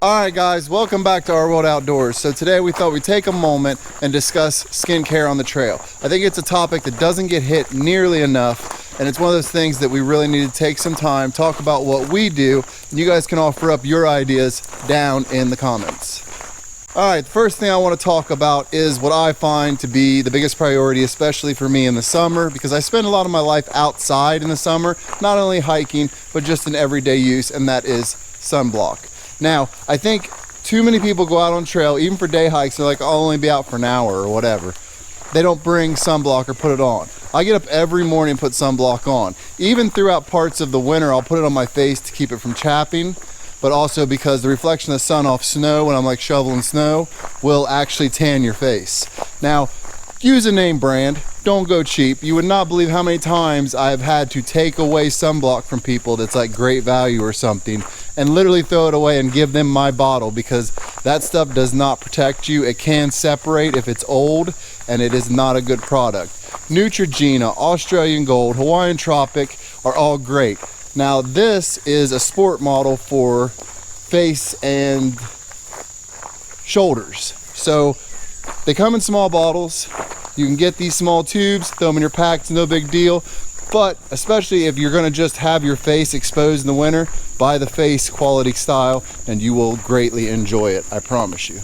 Alright guys, welcome back to Our World Outdoors. So today we thought we'd take a moment and discuss skincare on the trail. I think it's a topic that doesn't get hit nearly enough, and it's one of those things that we really need to take some time, talk about what we do, and you guys can offer up your ideas down in the comments. Alright, the first thing I want to talk about is what I find to be the biggest priority, especially for me in the summer, because I spend a lot of my life outside in the summer, not only hiking, but just in everyday use, and that is sunblock. Now, I think too many people go out on trail, even for day hikes, they're like, I'll only be out for an hour or whatever. They don't bring sunblock or put it on. I get up every morning and put sunblock on. Even throughout parts of the winter, I'll put it on my face to keep it from chapping, but also because the reflection of the sun off snow when I'm like shoveling snow will actually tan your face. Now, use a name brand, don't go cheap. You would not believe how many times I've had to take away sunblock from people that's like great value or something and literally throw it away and give them my bottle, because that stuff does not protect you. It can separate if it's old, and it is not a good product. Neutrogena, Australian Gold, Hawaiian Tropic are all great. Now this is a sport model for face and shoulders. So they come in small bottles. You can get these small tubes, throw them in your pack, it's no big deal. But especially if you're gonna just have your face exposed in the winter, buy the face quality style and you will greatly enjoy it, I promise you.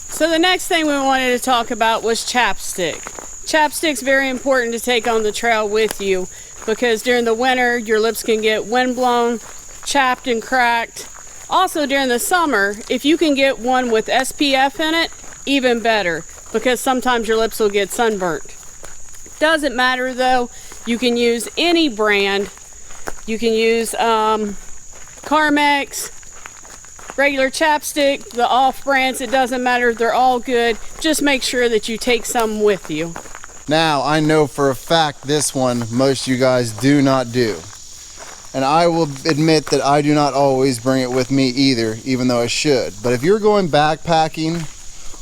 So the next thing we wanted to talk about was chapstick. Chapstick's very important to take on the trail with you, because during the winter your lips can get windblown, chapped and cracked. Also during the summer, if you can get one with SPF in it, even better, because sometimes your lips will get sunburnt. Doesn't matter though, you can use any brand. You can use Carmex, regular chapstick, the off brands, it doesn't matter, they're all good. Just make sure that you take some with you. Now, I know for a fact this one most of you guys do not do. And I will admit that I do not always bring it with me either, even though I should. But if you're going backpacking,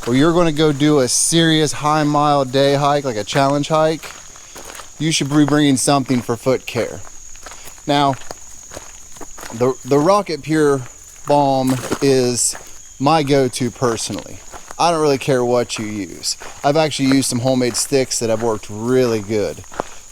or you're going to go do a serious high mile day hike, like a challenge hike, you should be bringing something for foot care. Now, the Rocket Pure Balm is my go-to personally. I don't really care what you use. I've actually used some homemade sticks that have worked really good.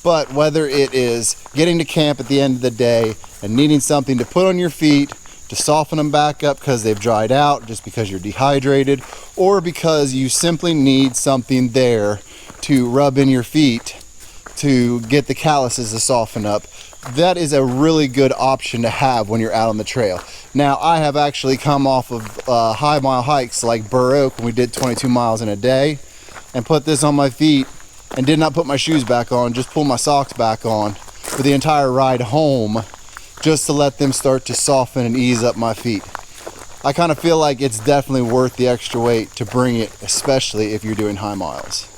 But whether it is getting to camp at the end of the day and needing something to put on your feet to soften them back up because they've dried out, just because you're dehydrated, or because you simply need something there to rub in your feet to get the calluses to soften up, that is a really good option to have when you're out on the trail. Now, I have actually come off of high mile hikes like Burr Oak when we did 22 miles in a day, and put this on my feet and did not put my shoes back on, just pull my socks back on for the entire ride home, just to let them start to soften and ease up my feet. I kind of feel like it's definitely worth the extra weight to bring it, especially if you're doing high miles.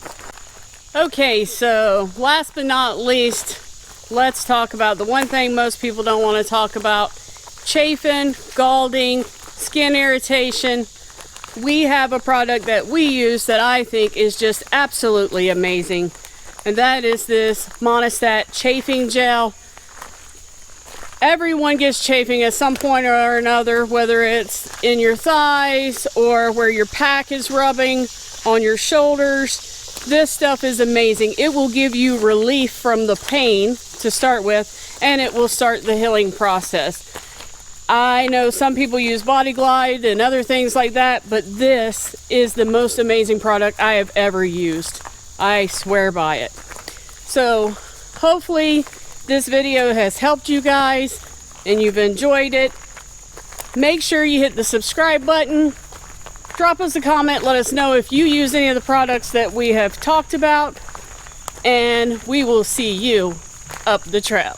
Okay, so last but not least, let's talk about the one thing most people don't want to talk about: chafing, scalding, skin irritation. We have a product that we use that I think is just absolutely amazing, and that is this Monistat chafing gel. Everyone gets chafing at some point or another, whether it's in your thighs or where your pack is rubbing on your shoulders. This stuff is amazing. It will give you relief from the pain to start with, and it will start the healing process. I know some people use Body Glide and other things like that, but this is the most amazing product I have ever used. I swear by it. So hopefully this video has helped you guys and you've enjoyed it. Make sure you hit the subscribe button. Drop us a comment, let us know if you use any of the products that we have talked about, and we will see you up the trail.